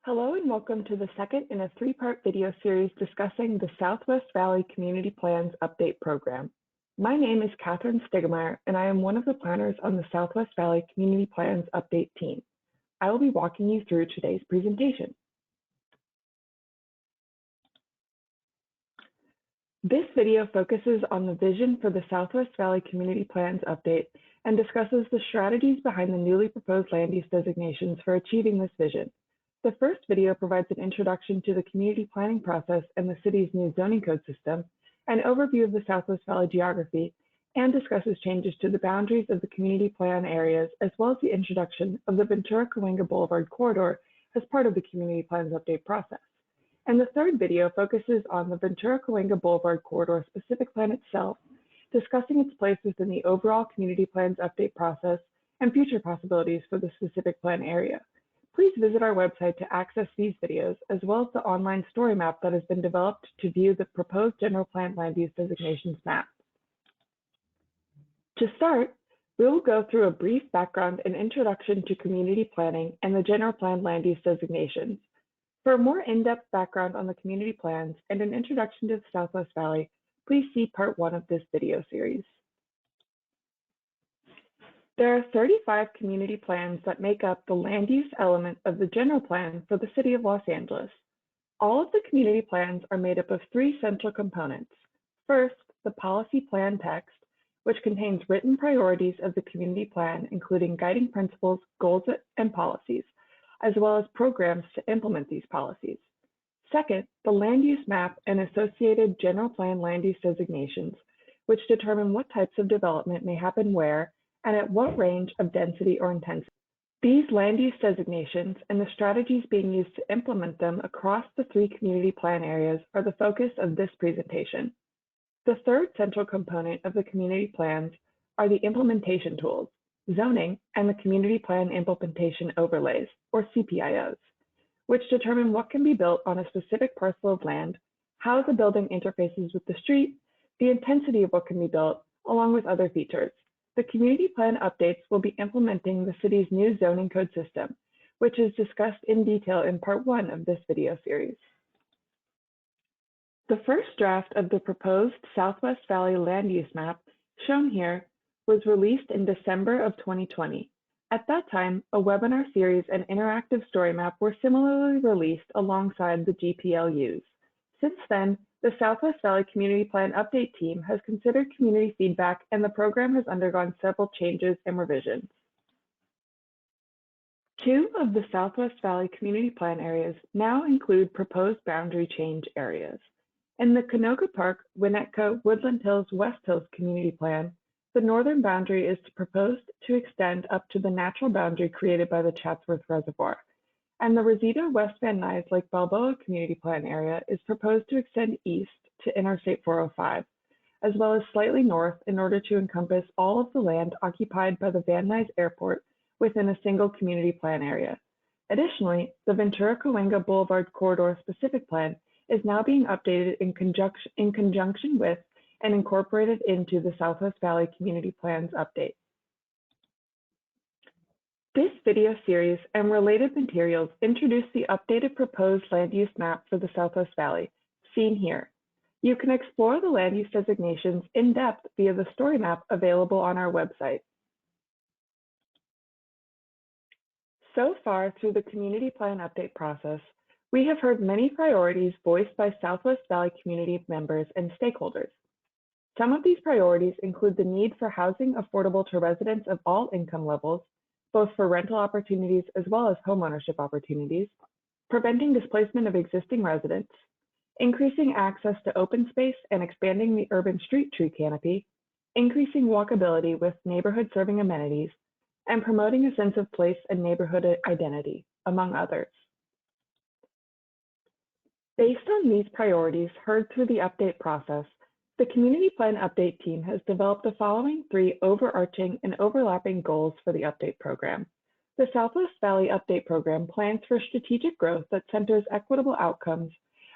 Hello and welcome to the second in a three-part video series discussing the Southwest Valley Community Plans Update Program. My name is Catherine Stigmeyer, and I am one of the planners on the Southwest Valley Community Plans Update team. I will be walking you through today's presentation. This video focuses on the vision for the Southwest Valley Community Plans Update and discusses the strategies behind the newly proposed land use designations for achieving this vision. The first video provides an introduction to the community planning process and the city's new zoning code system, an overview of the Southwest Valley geography, and discusses changes to the boundaries of the community plan areas, as well as the introduction of the Ventura Boulevard corridor as part of the community plans update process. And the third video focuses on the Ventura Boulevard corridor specific plan itself, discussing its place within the overall community plans update process and future possibilities for the specific plan area. Please visit our website to access these videos, as well as the online story map that has been developed to view the proposed general plan land use designations map. To start, we will go through a brief background and introduction to community planning and the general plan land use designations. For a more in-depth background on the community plans and an introduction to the Southwest Valley, please see part 1 of this video series. There are 35 community plans that make up the land use element of the general plan for the City of Los Angeles. All of the community plans are made up of 3 central components. First, the policy plan text, which contains written priorities of the community plan, including guiding principles, goals, and policies, as well as programs to implement these policies. Second, the land use map and associated general plan land use designations, which determine what types of development may happen where and at what range of density or intensity. These land use designations and the strategies being used to implement them across the 3 community plan areas are the focus of this presentation. The third central component of the community plans are the implementation tools, zoning, and the community plan implementation overlays, or CPIOs, which determine what can be built on a specific parcel of land, how the building interfaces with the street, the intensity of what can be built, along with other features. The community plan updates will be implementing the city's new zoning code system, which is discussed in detail in part 1 of this video series. The first draft of the proposed Southwest Valley land use map, shown here, was released in December of 2020. At that time, a webinar series and interactive story map were similarly released alongside the GPLUs. Since then, the Southwest Valley Community Plan Update team has considered community feedback, and the program has undergone several changes and revisions. 2 of the Southwest Valley Community Plan areas now include proposed boundary change areas. In the Canoga Park, Winnetka, Woodland Hills, West Hills Community Plan, the northern boundary is proposed to extend up to the natural boundary created by the Chatsworth Reservoir. And the Reseda West Van Nuys Lake Balboa Community Plan area is proposed to extend east to Interstate 405, as well as slightly north in order to encompass all of the land occupied by the Van Nuys Airport within a single community plan area. Additionally, the Ventura Boulevard corridor specific plan is now being updated in conjunction with and incorporated into the Southwest Valley Community Plans update. This video series and related materials introduce the updated proposed land use map for the Southwest Valley, seen here. You can explore the land use designations in depth via the story map available on our website. So far through the community plan update process, we have heard many priorities voiced by Southwest Valley community members and stakeholders. Some of these priorities include the need for housing affordable to residents of all income levels, both for rental opportunities as well as homeownership opportunities, preventing displacement of existing residents, increasing access to open space and expanding the urban street tree canopy, increasing walkability with neighborhood serving amenities, and promoting a sense of place and neighborhood identity, among others. Based on these priorities heard through the update process, the Community Plan Update team has developed the following 3 overarching and overlapping goals for the update program. The Southwest Valley Update Program plans for strategic growth that centers equitable outcomes,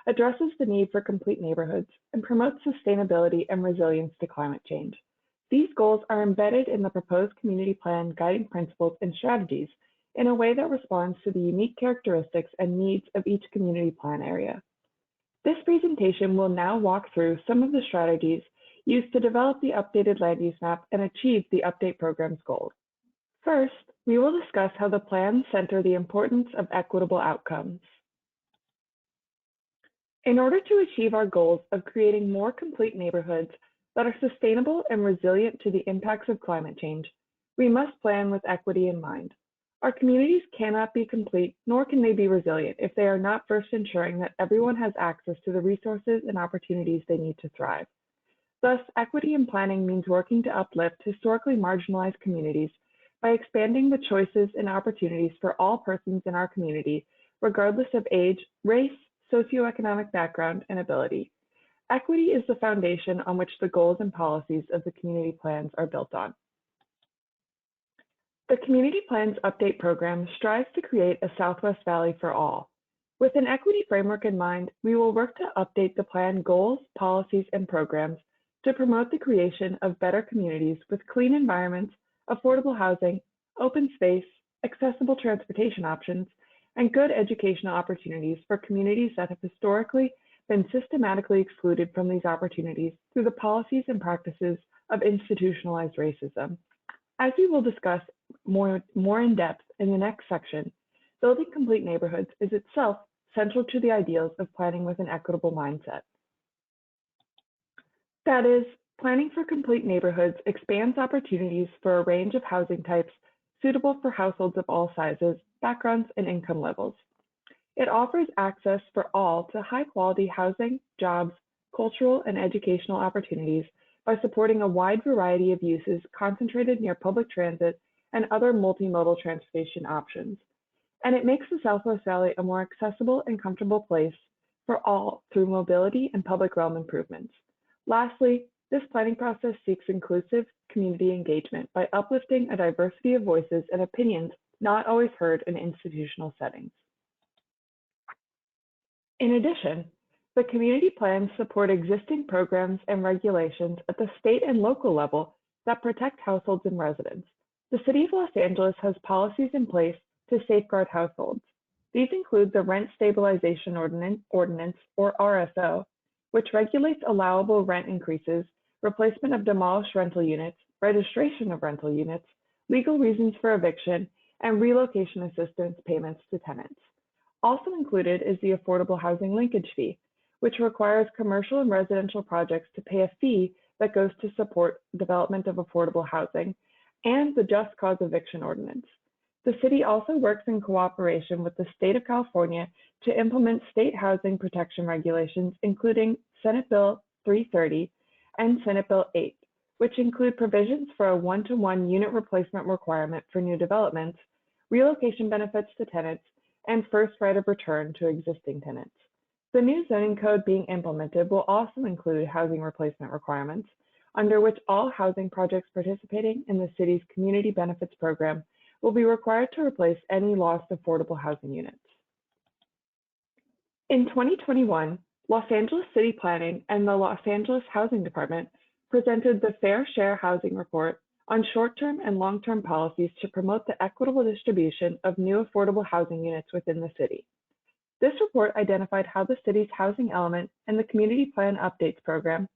addresses the need for complete neighborhoods, and promotes sustainability and resilience to climate change. These goals are embedded in the proposed community plan guiding principles and strategies in a way that responds to the unique characteristics and needs of each community plan area. This presentation will now walk through some of the strategies used to develop the updated land use map and achieve the update program's goals. First, we will discuss how the plans center the importance of equitable outcomes. In order to achieve our goals of creating more complete neighborhoods that are sustainable and resilient to the impacts of climate change, we must plan with equity in mind. Our communities cannot be complete, nor can they be resilient if they are not first ensuring that everyone has access to the resources and opportunities they need to thrive. Thus, equity in planning means working to uplift historically marginalized communities by expanding the choices and opportunities for all persons in our community, regardless of age, race, socioeconomic background, and ability. Equity is the foundation on which the goals and policies of the community plans are built on. The Community Plans Update Program strives to create a Southwest Valley for all. With an equity framework in mind, we will work to update the plan goals, policies, and programs to promote the creation of better communities with clean environments, affordable housing, open space, accessible transportation options, and good educational opportunities for communities that have historically been systematically excluded from these opportunities through the policies and practices of institutionalized racism. As we will discuss more in depth in the next section, building complete neighborhoods is itself central to the ideals of planning with an equitable mindset. That is, planning for complete neighborhoods expands opportunities for a range of housing types suitable for households of all sizes, backgrounds, and income levels. It offers access for all to high-quality housing, jobs, cultural, and educational opportunities by supporting a wide variety of uses concentrated near public transit and other multimodal transportation options. And it makes the Southwest Valley a more accessible and comfortable place for all through mobility and public realm improvements. Lastly, this planning process seeks inclusive community engagement by uplifting a diversity of voices and opinions not always heard in institutional settings. In addition, the community plans support existing programs and regulations at the state and local level that protect households and residents. The City of Los Angeles has policies in place to safeguard households. These include the Rent Stabilization Ordinance, or RSO, which regulates allowable rent increases, replacement of demolished rental units, registration of rental units, legal reasons for eviction, and relocation assistance payments to tenants. Also included is the Affordable Housing Linkage Fee, which requires commercial and residential projects to pay a fee that goes to support development of affordable housing, and the Just Cause Eviction Ordinance. The city also works in cooperation with the state of California to implement state housing protection regulations, including Senate Bill 330 and Senate Bill 8, which include provisions for a one-to-one unit replacement requirement for new developments, relocation benefits to tenants, and first right of return to existing tenants. The new zoning code being implemented will also include housing replacement requirements, under which all housing projects participating in the city's community benefits program will be required to replace any lost affordable housing units. In 2021, Los Angeles City Planning and the Los Angeles Housing Department presented the Fair Share Housing Report on short-term and long-term policies to promote the equitable distribution of new affordable housing units within the city. This report identified how the city's housing element and the Community Plan Updates program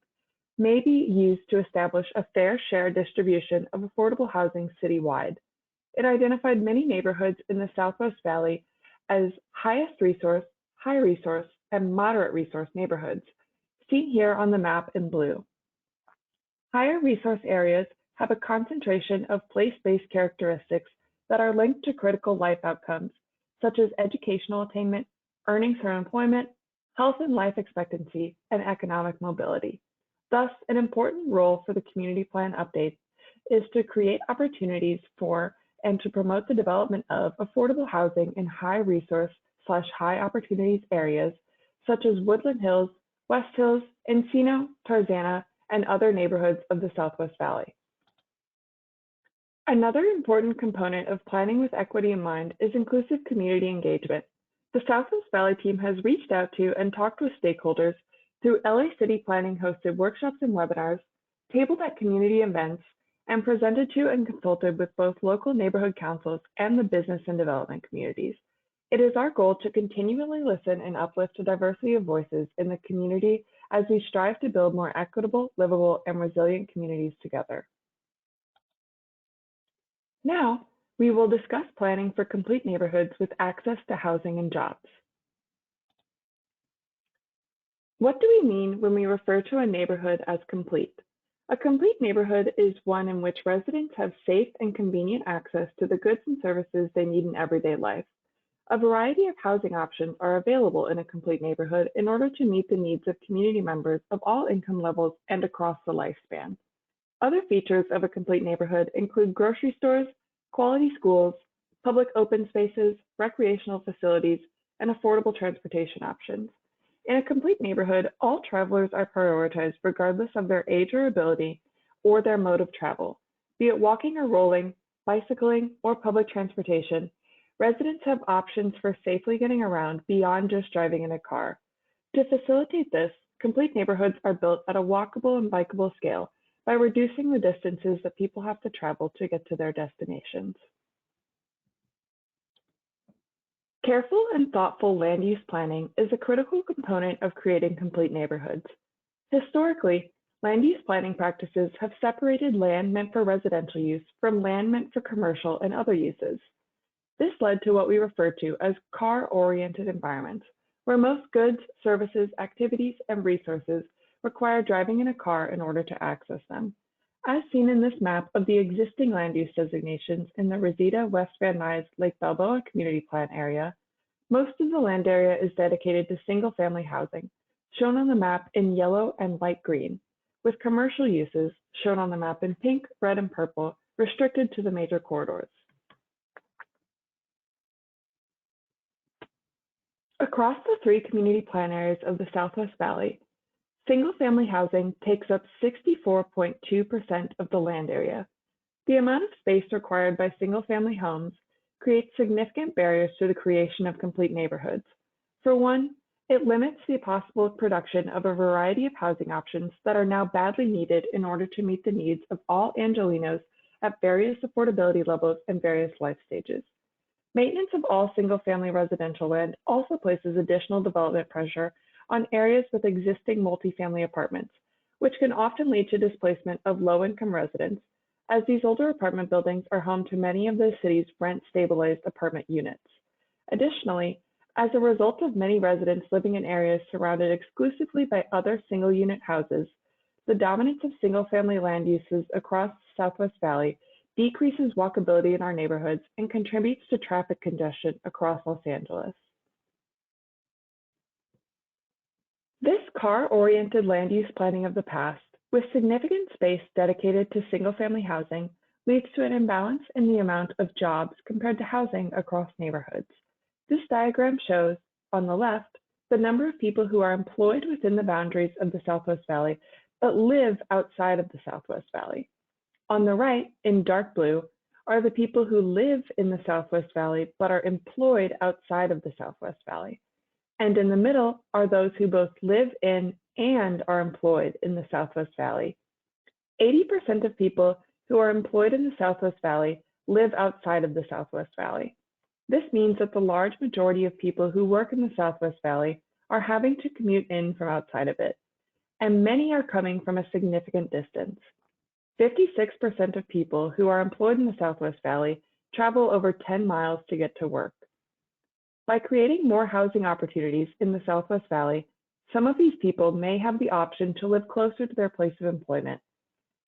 may be used to establish a fair share distribution of affordable housing citywide. It identified many neighborhoods in the Southwest Valley as highest resource, high resource, and moderate resource neighborhoods, seen here on the map in blue. Higher resource areas have a concentration of place-based characteristics that are linked to critical life outcomes, such as educational attainment, earnings for employment, health and life expectancy, and economic mobility. Thus, an important role for the community plan updates is to create opportunities for and to promote the development of affordable housing in high resource/high opportunities areas, such as Woodland Hills, West Hills, Encino, Tarzana, and other neighborhoods of the Southwest Valley. Another important component of planning with equity in mind is inclusive community engagement. The Southwest Valley team has reached out to and talked with stakeholders through LA City Planning hosted workshops and webinars, tabled at community events, and presented to and consulted with both local neighborhood councils and the business and development communities. It is our goal to continually listen and uplift a diversity of voices in the community as we strive to build more equitable, livable, and resilient communities together. Now, we will discuss planning for complete neighborhoods with access to housing and jobs. What do we mean when we refer to a neighborhood as complete? A complete neighborhood is one in which residents have safe and convenient access to the goods and services they need in everyday life. A variety of housing options are available in a complete neighborhood in order to meet the needs of community members of all income levels and across the lifespan. Other features of a complete neighborhood include grocery stores, quality schools, public open spaces, recreational facilities, and affordable transportation options. In a complete neighborhood, all travelers are prioritized regardless of their age or ability or their mode of travel, be it walking or rolling, bicycling, or public transportation. Residents have options for safely getting around beyond just driving in a car. To facilitate this, complete neighborhoods are built at a walkable and bikeable scale by reducing the distances that people have to travel to get to their destinations. Careful and thoughtful land use planning is a critical component of creating complete neighborhoods. Historically, land use planning practices have separated land meant for residential use from land meant for commercial and other uses. This led to what we refer to as car-oriented environments, where most goods, services, activities, and resources require driving in a car in order to access them. As seen in this map of the existing land use designations in the Reseda, West Van Nuys, Lake Balboa Community Plan area, most of the land area is dedicated to single-family housing, shown on the map in yellow and light green, with commercial uses, shown on the map in pink, red, and purple, restricted to the major corridors. Across the three community plan areas of the Southwest Valley, single-family housing takes up 64.2% of the land area. The amount of space required by single-family homes creates significant barriers to the creation of complete neighborhoods. For one, it limits the possible production of a variety of housing options that are now badly needed in order to meet the needs of all Angelenos at various affordability levels and various life stages. Maintenance of all single-family residential land also places additional development pressure on areas with existing multifamily apartments, which can often lead to displacement of low-income residents, as these older apartment buildings are home to many of the city's rent-stabilized apartment units. Additionally, as a result of many residents living in areas surrounded exclusively by other single-unit houses, the dominance of single-family land uses across the Southwest Valley decreases walkability in our neighborhoods and contributes to traffic congestion across Los Angeles. This car-oriented land use planning of the past, with significant space dedicated to single-family housing, leads to an imbalance in the amount of jobs compared to housing across neighborhoods. This diagram shows, on the left, the number of people who are employed within the boundaries of the Southwest Valley, but live outside of the Southwest Valley. On the right, in dark blue, are the people who live in the Southwest Valley but are employed outside of the Southwest Valley. And in the middle are those who both live in and are employed in the Southwest Valley. 80% of people who are employed in the Southwest Valley live outside of the Southwest Valley. This means that the large majority of people who work in the Southwest Valley are having to commute in from outside of it, and many are coming from a significant distance. 56% of people who are employed in the Southwest Valley travel over 10 miles to get to work. By creating more housing opportunities in the Southwest Valley, some of these people may have the option to live closer to their place of employment.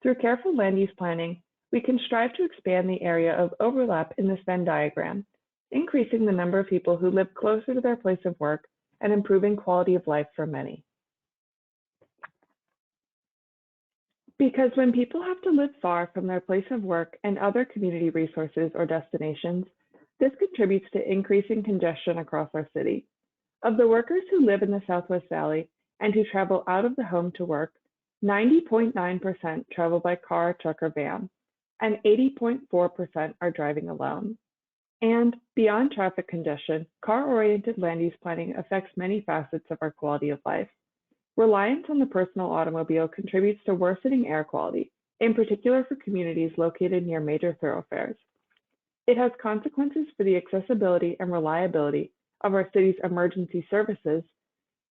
Through careful land use planning, we can strive to expand the area of overlap in this Venn diagram, increasing the number of people who live closer to their place of work and improving quality of life for many. Because when people have to live far from their place of work and other community resources or destinations, this contributes to increasing congestion across our city. Of the workers who live in the Southwest Valley and who travel out of the home to work, 90.9% travel by car, truck, or van, and 80.4% are driving alone. And beyond traffic congestion, car-oriented land use planning affects many facets of our quality of life. Reliance on the personal automobile contributes to worsening air quality, in particular for communities located near major thoroughfares. It has consequences for the accessibility and reliability of our city's emergency services,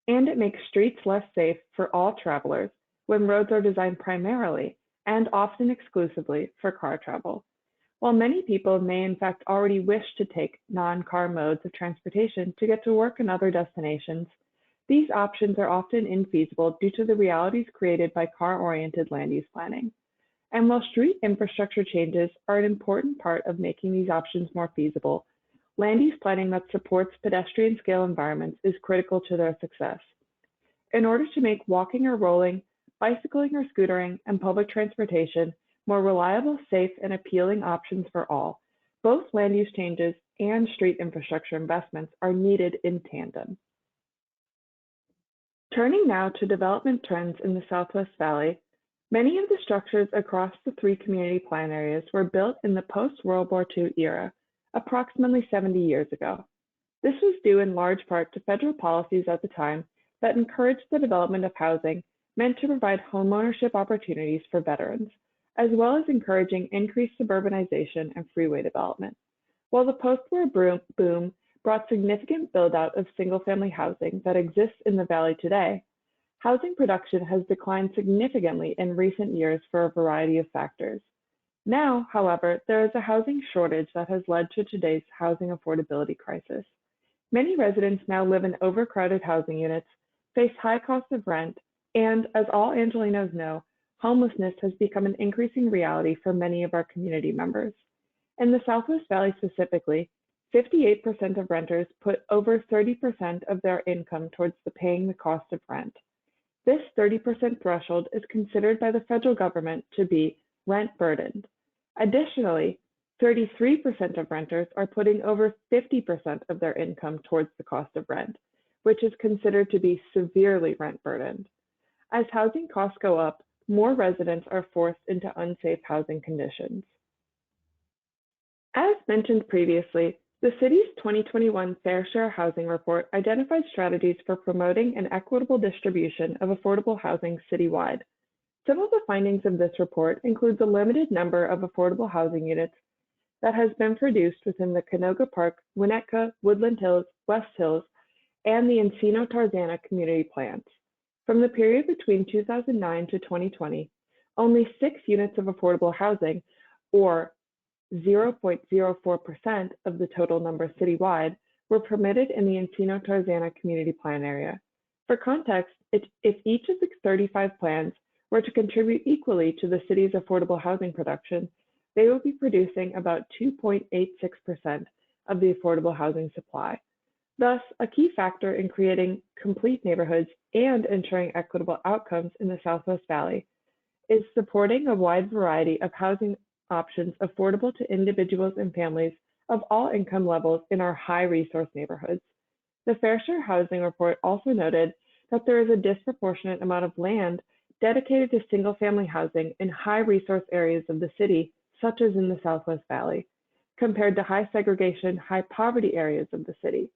and it makes streets less safe for all travelers when roads are designed primarily and often exclusively for car travel. While many people may in fact already wish to take non-car modes of transportation to get to work and other destinations, these options are often infeasible due to the realities created by car-oriented land use planning. And while street infrastructure changes are an important part of making these options more feasible, land use planning that supports pedestrian scale environments is critical to their success. In order to make walking or rolling, bicycling or scootering, and public transportation more reliable, safe, and appealing options for all, both land use changes and street infrastructure investments are needed in tandem. Turning now to development trends in the Southwest Valley, many of the structures across the three community plan areas were built in the post-World War II era, approximately 70 years ago. This was due in large part to federal policies at the time that encouraged the development of housing meant to provide homeownership opportunities for veterans, as well as encouraging increased suburbanization and freeway development. While the post-war boom brought significant build-out of single-family housing that exists in the valley today, housing production has declined significantly in recent years for a variety of factors. Now, however, there is a housing shortage that has led to today's housing affordability crisis. Many residents now live in overcrowded housing units, face high costs of rent, and as all Angelenos know, homelessness has become an increasing reality for many of our community members. In the Southwest Valley specifically, 58% of renters put over 30% of their income towards paying the cost of rent. This 30% threshold is considered by the federal government to be rent burdened. Additionally, 33% of renters are putting over 50% of their income towards the cost of rent, which is considered to be severely rent burdened. As housing costs go up, more residents are forced into unsafe housing conditions. As mentioned previously, the city's 2021 Fair Share Housing Report identified strategies for promoting an equitable distribution of affordable housing citywide. Some of the findings of this report include the limited number of affordable housing units that has been produced within the Canoga Park, Winnetka, Woodland Hills, West Hills, and the Encino Tarzana community plans. From the period between 2009 to 2020, only 6 units of affordable housing, or 0.04% of the total number citywide, were permitted in the Encino Tarzana community plan area. For context, if each of the 35 plans were to contribute equally to the city's affordable housing production, they would be producing about 2.86% of the affordable housing supply. Thus, a key factor in creating complete neighborhoods and ensuring equitable outcomes in the Southwest Valley is supporting a wide variety of housing options affordable to individuals and families of all income levels in our high-resource neighborhoods. The Fair Share Housing Report also noted that there is a disproportionate amount of land dedicated to single-family housing in high-resource areas of the city, such as in the Southwest Valley, compared to high-segregation, high-poverty areas of the city.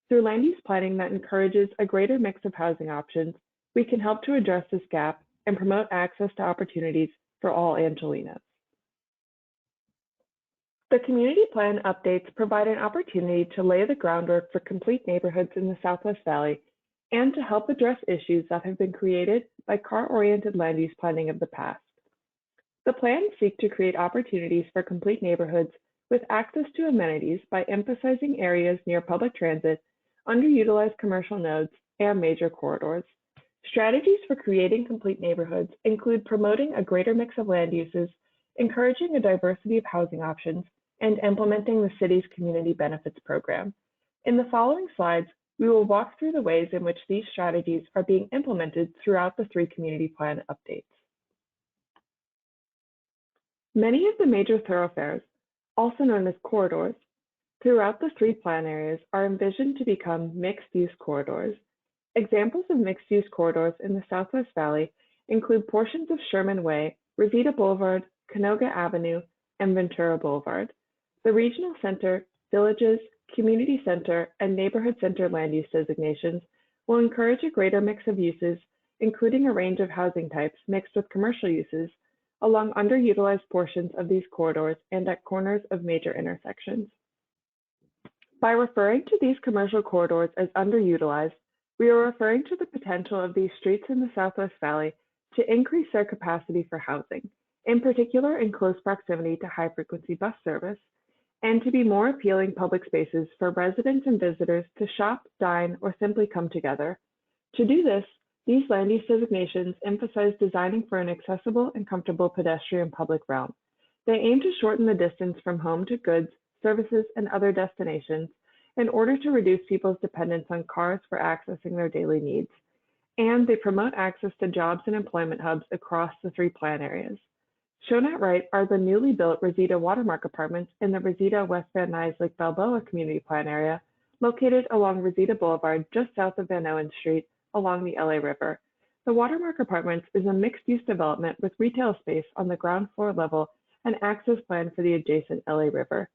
Through land use planning that encourages a greater mix of housing options, we can help to address this gap and promote access to opportunities for all Angelenos. The community plan updates provide an opportunity to lay the groundwork for complete neighborhoods in the Southwest Valley and to help address issues that have been created by car-oriented land use planning of the past. The plans seek to create opportunities for complete neighborhoods with access to amenities by emphasizing areas near public transit, underutilized commercial nodes, and major corridors. Strategies for creating complete neighborhoods include promoting a greater mix of land uses, encouraging a diversity of housing options, and implementing the city's community benefits program. In the following slides, we will walk through the ways in which these strategies are being implemented throughout the 3 community plan updates. Many of the major thoroughfares, also known as corridors, throughout the 3 plan areas are envisioned to become mixed-use corridors. Examples of mixed-use corridors in the Southwest Valley include portions of Sherman Way, Rosita Boulevard, Canoga Avenue, and Ventura Boulevard. The Regional Center, Villages, Community Center, and Neighborhood Center land use designations will encourage a greater mix of uses, including a range of housing types mixed with commercial uses, along underutilized portions of these corridors and at corners of major intersections. By referring to these commercial corridors as underutilized, we are referring to the potential of these streets in the Southwest Valley to increase their capacity for housing, in particular in close proximity to high-frequency bus service, and to be more appealing public spaces for residents and visitors to shop, dine, or simply come together. To do this, these land use designations emphasize designing for an accessible and comfortable pedestrian public realm. They aim to shorten the distance from home to goods, services, and other destinations in order to reduce people's dependence on cars for accessing their daily needs. And they promote access to jobs and employment hubs across the three plan areas. Shown at right are the newly built Reseda Watermark Apartments in the Reseda West Van Nuys Lake Balboa Community Plan area, located along Reseda Boulevard just south of Van Owen Street along the LA River. The Watermark Apartments is a mixed-use development with retail space on the ground floor level and access plan for the adjacent LA River.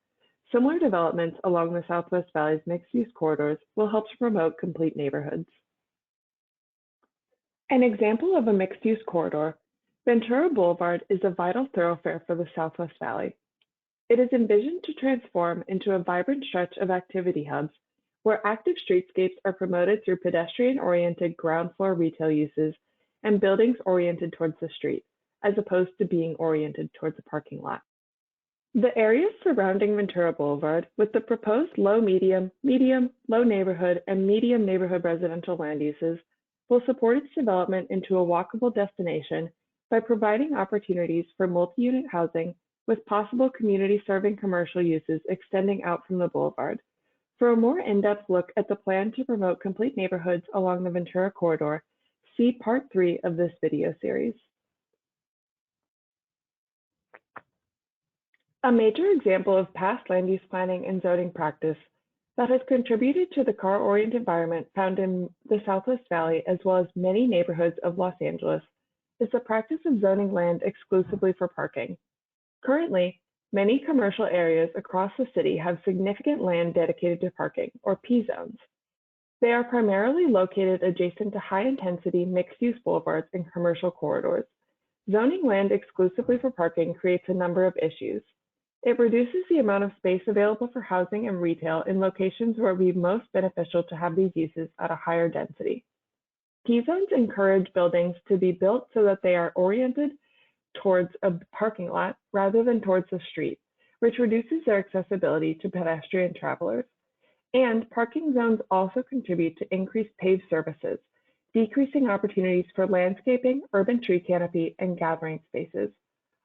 Similar developments along the Southwest Valley's mixed-use corridors will help to promote complete neighborhoods. An example of a mixed-use corridor, Ventura Boulevard is a vital thoroughfare for the Southwest Valley. It is envisioned to transform into a vibrant stretch of activity hubs where active streetscapes are promoted through pedestrian-oriented ground floor retail uses and buildings oriented towards the street, as opposed to being oriented towards a parking lot. The areas surrounding Ventura Boulevard, with the proposed low-medium, medium, low neighborhood, and medium neighborhood residential land uses, will support its development into a walkable destination by providing opportunities for multi-unit housing with possible community-serving commercial uses extending out from the boulevard. For a more in-depth look at the plan to promote complete neighborhoods along the Ventura corridor, see Part 3 of this video series. A major example of past land use planning and zoning practice that has contributed to the car-oriented environment found in the Southwest Valley as well as many neighborhoods of Los Angeles is the practice of zoning land exclusively for parking. Currently, many commercial areas across the city have significant land dedicated to parking, or P zones. They are primarily located adjacent to high-intensity mixed-use boulevards and commercial corridors. Zoning land exclusively for parking creates a number of issues. It reduces the amount of space available for housing and retail in locations where it would be most beneficial to have these uses at a higher density. P zones encourage buildings to be built so that they are oriented towards a parking lot rather than towards the street, which reduces their accessibility to pedestrian travelers. And parking zones also contribute to increased paved surfaces, decreasing opportunities for landscaping, urban tree canopy, and gathering spaces.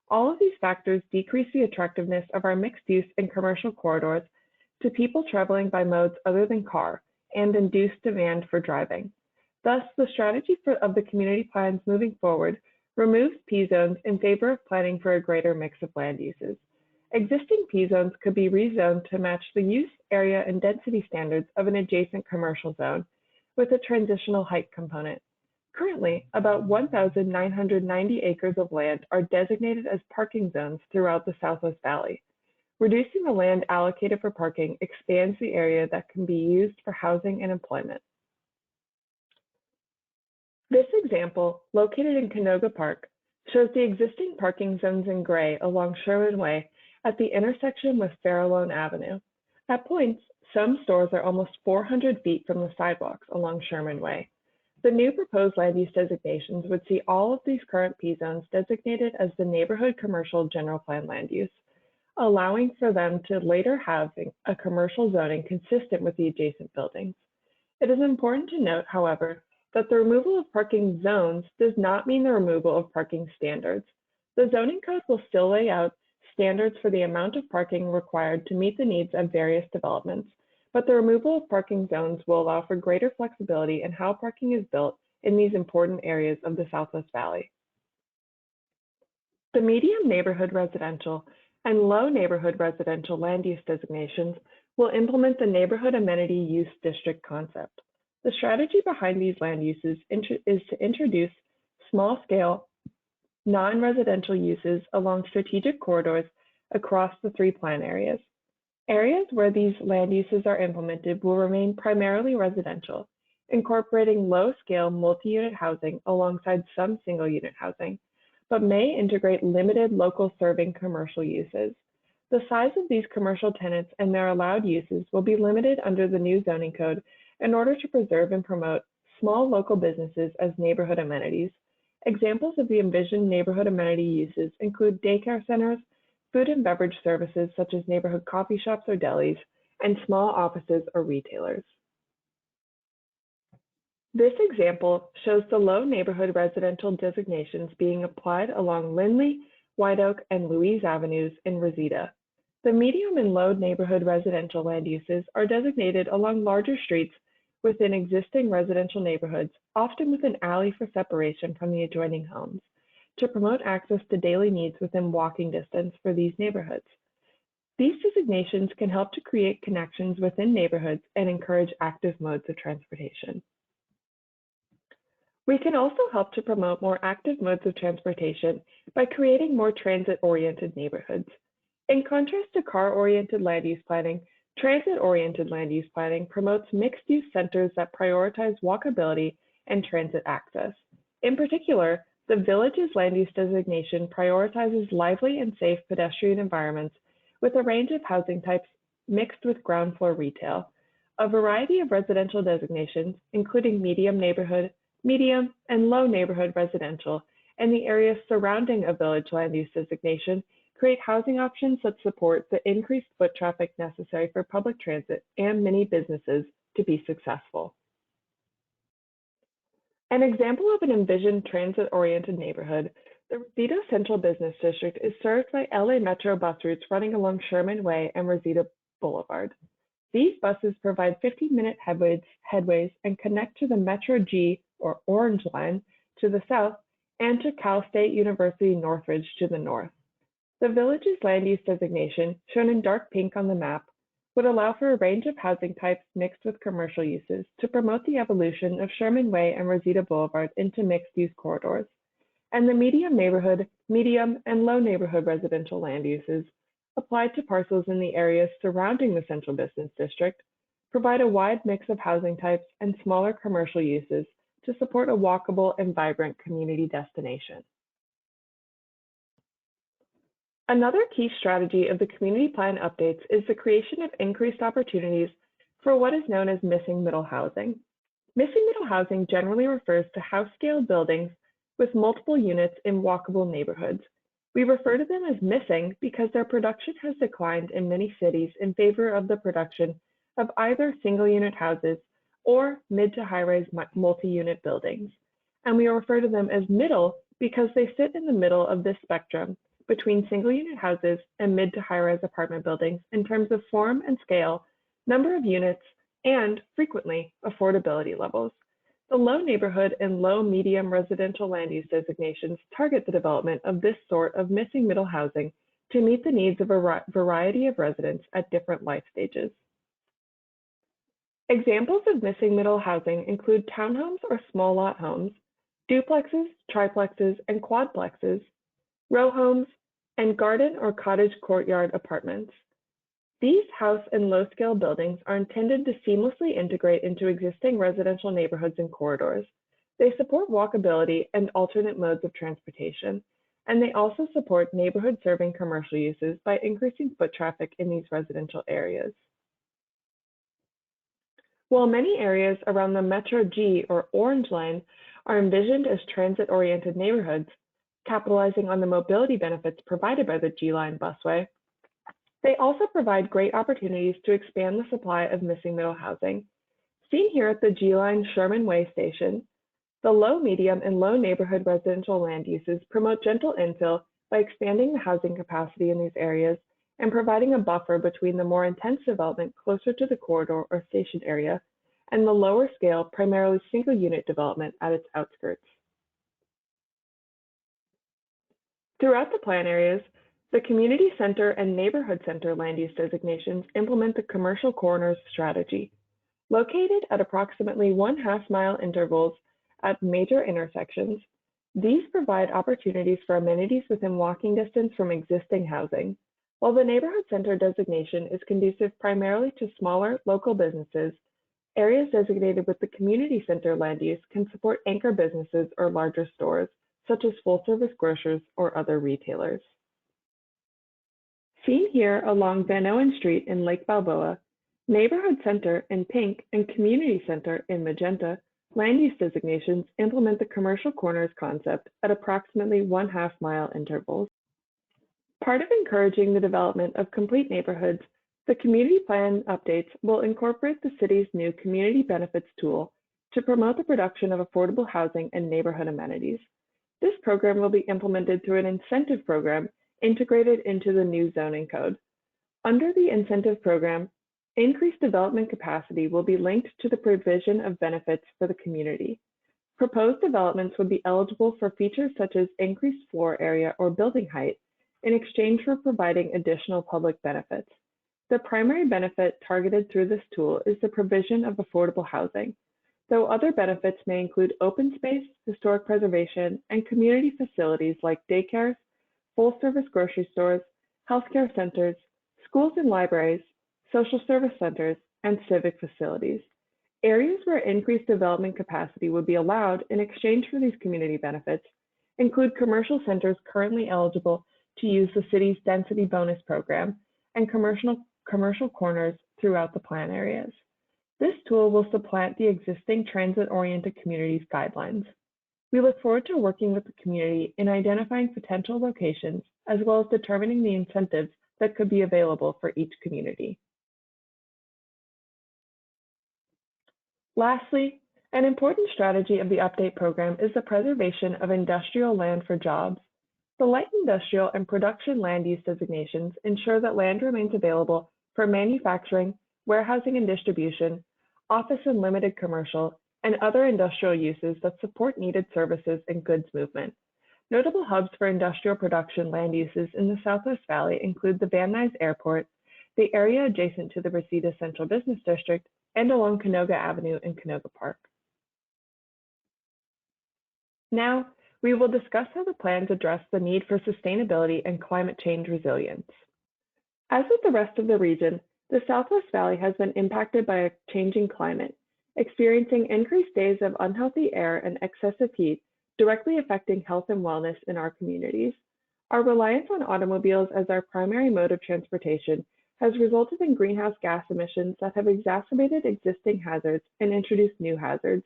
All of these factors decrease the attractiveness of our mixed-use and commercial corridors to people traveling by modes other than car and induce demand for driving. Thus, the strategy of the community plans moving forward removes P zones in favor of planning for a greater mix of land uses. Existing P zones could be rezoned to match the use, area, and density standards of an adjacent commercial zone with a transitional height component. Currently, about 1,990 acres of land are designated as parking zones throughout the Southwest Valley. Reducing the land allocated for parking expands the area that can be used for housing and employment. This example, located in Canoga Park, shows the existing parking zones in gray along Sherman Way at the intersection with Farallone Avenue. At points, some stores are almost 400 feet from the sidewalks along Sherman Way. The new proposed land use designations would see all of these current P zones designated as the neighborhood commercial general plan land use, allowing for them to later have a commercial zoning consistent with the adjacent buildings. It is important to note, however, that the removal of parking zones does not mean the removal of parking standards. The zoning code will still lay out standards for the amount of parking required to meet the needs of various developments, but the removal of parking zones will allow for greater flexibility in how parking is built in these important areas of the Southwest Valley. The medium neighborhood residential and low neighborhood residential land use designations will implement the neighborhood amenity use district concept. The strategy behind these land uses is to introduce small-scale, non-residential uses along strategic corridors across the three plan areas. Areas where these land uses are implemented will remain primarily residential, incorporating low-scale multi-unit housing alongside some single-unit housing, but may integrate limited local serving commercial uses. The size of these commercial tenants and their allowed uses will be limited under the new zoning code in order to preserve and promote small local businesses as neighborhood amenities. Examples of the envisioned neighborhood amenity uses include daycare centers, food and beverage services such as neighborhood coffee shops or delis, and small offices or retailers. This example shows the low neighborhood residential designations being applied along Lindley, White Oak, and Louise Avenues in Reseda. The medium and low neighborhood residential land uses are designated along larger streets within existing residential neighborhoods, often with an alley for separation from the adjoining homes, to promote access to daily needs within walking distance for these neighborhoods. These designations can help to create connections within neighborhoods and encourage active modes of transportation. We can also help to promote more active modes of transportation by creating more transit-oriented neighborhoods. In contrast to car-oriented land use planning, transit-oriented land use planning promotes mixed-use centers that prioritize walkability and transit access. In particular, the Village's land use designation prioritizes lively and safe pedestrian environments with a range of housing types mixed with ground floor retail. A variety of residential designations, including medium neighborhood, medium, and low neighborhood residential, and the areas surrounding a village land use designation create housing options that support the increased foot traffic necessary for public transit and many businesses to be successful. An example of an envisioned transit-oriented neighborhood, the Reseda Central Business District is served by LA Metro bus routes running along Sherman Way and Reseda Boulevard. These buses provide 15-minute headways and connect to the Metro G or Orange Line to the south and to Cal State University Northridge to the north. The Village's land use designation, shown in dark pink on the map, would allow for a range of housing types mixed with commercial uses to promote the evolution of Sherman Way and Reseda Boulevard into mixed-use corridors. And the medium neighborhood, medium, and low neighborhood residential land uses applied to parcels in the areas surrounding the Central Business District provide a wide mix of housing types and smaller commercial uses to support a walkable and vibrant community destination. Another key strategy of the community plan updates is the creation of increased opportunities for what is known as missing middle housing. Missing middle housing generally refers to house-scale buildings with multiple units in walkable neighborhoods. We refer to them as missing because their production has declined in many cities in favor of the production of either single-unit houses or mid to high-rise multi-unit buildings. And we refer to them as middle because they sit in the middle of this spectrum between single-unit houses and mid to high-rise apartment buildings in terms of form and scale, number of units, and frequently affordability levels. The low neighborhood and low medium residential land use designations target the development of this sort of missing middle housing to meet the needs of a variety of residents at different life stages. Examples of missing middle housing include townhomes or small lot homes, duplexes, triplexes, and quadplexes, row homes, and garden or cottage courtyard apartments. These house and low-scale buildings are intended to seamlessly integrate into existing residential neighborhoods and corridors. They support walkability and alternate modes of transportation, and they also support neighborhood-serving commercial uses by increasing foot traffic in these residential areas. While many areas around the Metro G or Orange Line are envisioned as transit-oriented neighborhoods, capitalizing on the mobility benefits provided by the G-Line busway, they also provide great opportunities to expand the supply of missing middle housing. Seen here at the G-Line Sherman Way station, the low, medium, and low neighborhood residential land uses promote gentle infill by expanding the housing capacity in these areas and providing a buffer between the more intense development closer to the corridor or station area and the lower scale, primarily single unit development at its outskirts. Throughout the plan areas, the community center and neighborhood center land use designations implement the commercial corners strategy. Located at approximately 1/2 mile intervals at major intersections, these provide opportunities for amenities within walking distance from existing housing, while the neighborhood center designation is conducive primarily to smaller local businesses. Areas designated with the community center land use can support anchor businesses or larger stores, such as full-service grocers or other retailers. Seen here along Van Owen Street in Lake Balboa, Neighborhood Center in pink and Community Center in magenta land use designations implement the commercial corners concept at approximately 1/2 mile intervals. Part of encouraging the development of complete neighborhoods, the community plan updates will incorporate the city's new community benefits tool to promote the production of affordable housing and neighborhood amenities. This program will be implemented through an incentive program integrated into the new zoning code. Under the incentive program, increased development capacity will be linked to the provision of benefits for the community. Proposed developments would be eligible for features such as increased floor area or building height in exchange for providing additional public benefits. The primary benefit targeted through this tool is the provision of affordable housing, though other benefits may include open space, historic preservation, and community facilities like daycares, full-service grocery stores, healthcare centers, schools and libraries, social service centers, and civic facilities. Areas where increased development capacity would be allowed in exchange for these community benefits include commercial centers currently eligible to use the city's density bonus program and commercial corners throughout the plan areas. This tool will supplant the existing transit-oriented communities guidelines. We look forward to working with the community in identifying potential locations as well as determining the incentives that could be available for each community. Lastly, an important strategy of the update program is the preservation of industrial land for jobs. The light industrial and production land use designations ensure that land remains available for manufacturing, warehousing and distribution, office and limited commercial, and other industrial uses that support needed services and goods movement. Notable hubs for industrial production land uses in the Southwest Valley include the Van Nuys Airport, the area adjacent to the Reseda Central Business District, and along Canoga Avenue in Canoga Park. Now, we will discuss how the plans address the need for sustainability and climate change resilience. As with the rest of the region, the Southwest Valley has been impacted by a changing climate, experiencing increased days of unhealthy air and excessive heat, directly affecting health and wellness in our communities. Our reliance on automobiles as our primary mode of transportation has resulted in greenhouse gas emissions that have exacerbated existing hazards and introduced new hazards,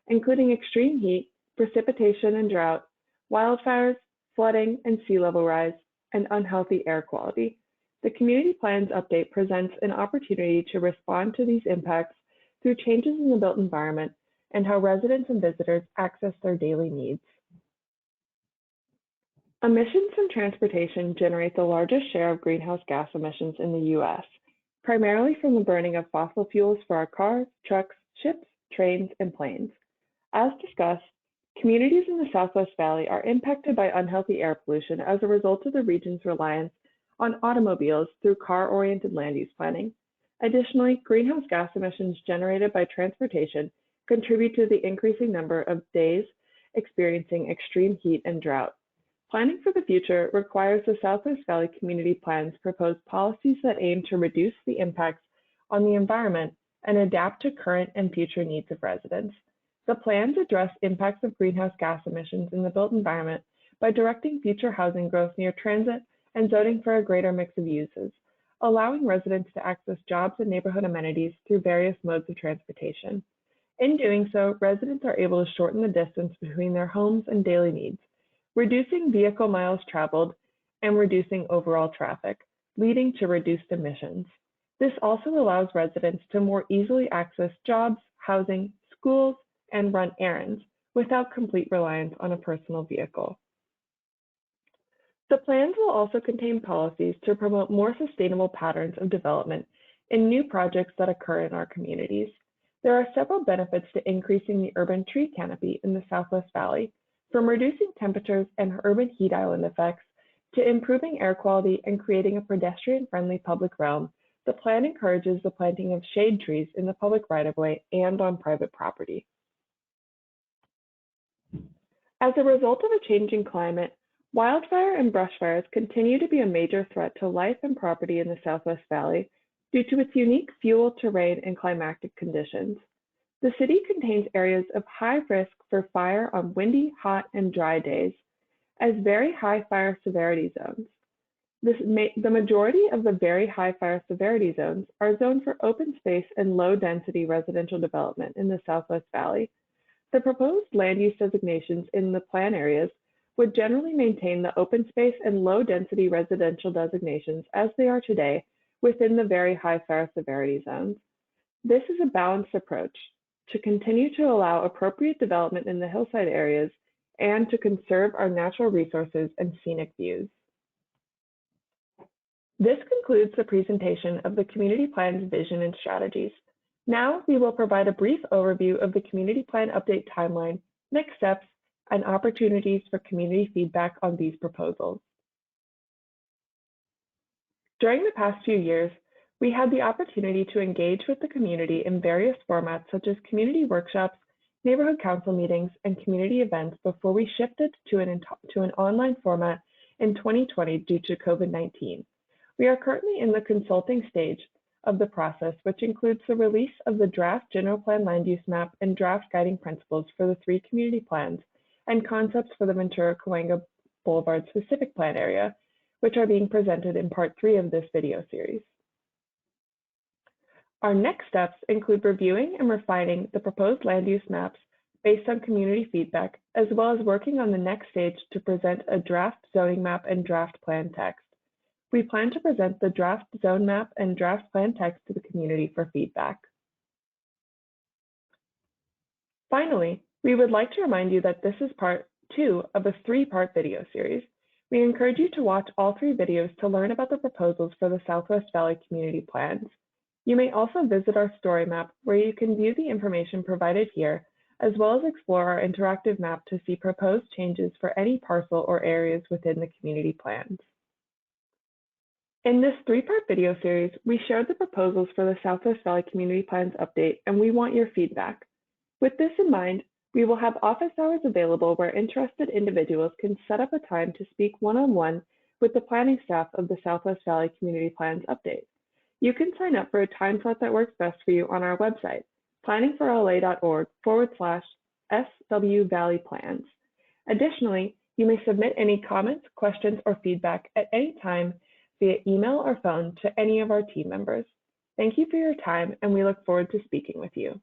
including extreme heat, precipitation and drought, wildfires, flooding and sea level rise, and unhealthy air quality. The Community Plans Update presents an opportunity to respond to these impacts through changes in the built environment and how residents and visitors access their daily needs. Emissions from transportation generate the largest share of greenhouse gas emissions in the U.S., primarily from the burning of fossil fuels for our cars, trucks, ships, trains, and planes. As discussed, communities in the Southwest Valley are impacted by unhealthy air pollution as a result of the region's reliance on automobiles through car-oriented land use planning. Additionally, greenhouse gas emissions generated by transportation contribute to the increasing number of days experiencing extreme heat and drought. Planning for the future requires the Southwest Valley Community Plans propose policies that aim to reduce the impacts on the environment and adapt to current and future needs of residents. The plans address impacts of greenhouse gas emissions in the built environment by directing future housing growth near transit and zoning for a greater mix of uses, allowing residents to access jobs and neighborhood amenities through various modes of transportation. In doing so, residents are able to shorten the distance between their homes and daily needs, reducing vehicle miles traveled and reducing overall traffic, leading to reduced emissions. This also allows residents to more easily access jobs, housing, schools, and run errands without complete reliance on a personal vehicle. The plans will also contain policies to promote more sustainable patterns of development in new projects that occur in our communities. There are several benefits to increasing the urban tree canopy in the Southwest Valley, from reducing temperatures and urban heat island effects to improving air quality and creating a pedestrian-friendly public realm. The plan encourages the planting of shade trees in the public right-of-way and on private property. As a result of a changing climate, wildfire and brush fires continue to be a major threat to life and property in the Southwest Valley due to its unique fuel, terrain, and climatic conditions. The city contains areas of high risk for fire on windy, hot, and dry days, as very high fire severity zones. The majority of the very high fire severity zones are zoned for open space and low density residential development in the Southwest Valley. The proposed land use designations in the plan areas would generally maintain the open space and low density residential designations as they are today within the very high fire severity zones. This is a balanced approach to continue to allow appropriate development in the hillside areas and to conserve our natural resources and scenic views. This concludes the presentation of the community plan's vision and strategies. Now we will provide a brief overview of the community plan update timeline, next steps, and opportunities for community feedback on these proposals. During the past few years, we had the opportunity to engage with the community in various formats such as community workshops, neighborhood council meetings, and community events before we shifted to an online format in 2020 due to COVID-19. We are currently in the consulting stage of the process, which includes the release of the draft general plan land use map and draft guiding principles for the 3 community plans and concepts for the Ventura Cahuenga Boulevard specific plan area, which are being presented in part 3 of this video series. Our next steps include reviewing and refining the proposed land use maps based on community feedback, as well as working on the next stage to present a draft zoning map and draft plan text. We plan to present the draft zone map and draft plan text to the community for feedback. Finally, we would like to remind you that this is part 2 of a 3-part video series. We encourage you to watch all 3 videos to learn about the proposals for the Southwest Valley community plans. You may also visit our story map where you can view the information provided here, as well as explore our interactive map to see proposed changes for any parcel or areas within the community plans. In this 3-part video series, we shared the proposals for the Southwest Valley Community Plans update, and we want your feedback. With this in mind, we will have office hours available where interested individuals can set up a time to speak one-on-one with the planning staff of the Southwest Valley Community Plans update. You can sign up for a time slot that works best for you on our website, planningforla.org/SW-Valley-Plans. Additionally, you may submit any comments, questions, or feedback at any time via email or phone to any of our team members. Thank you for your time, and we look forward to speaking with you.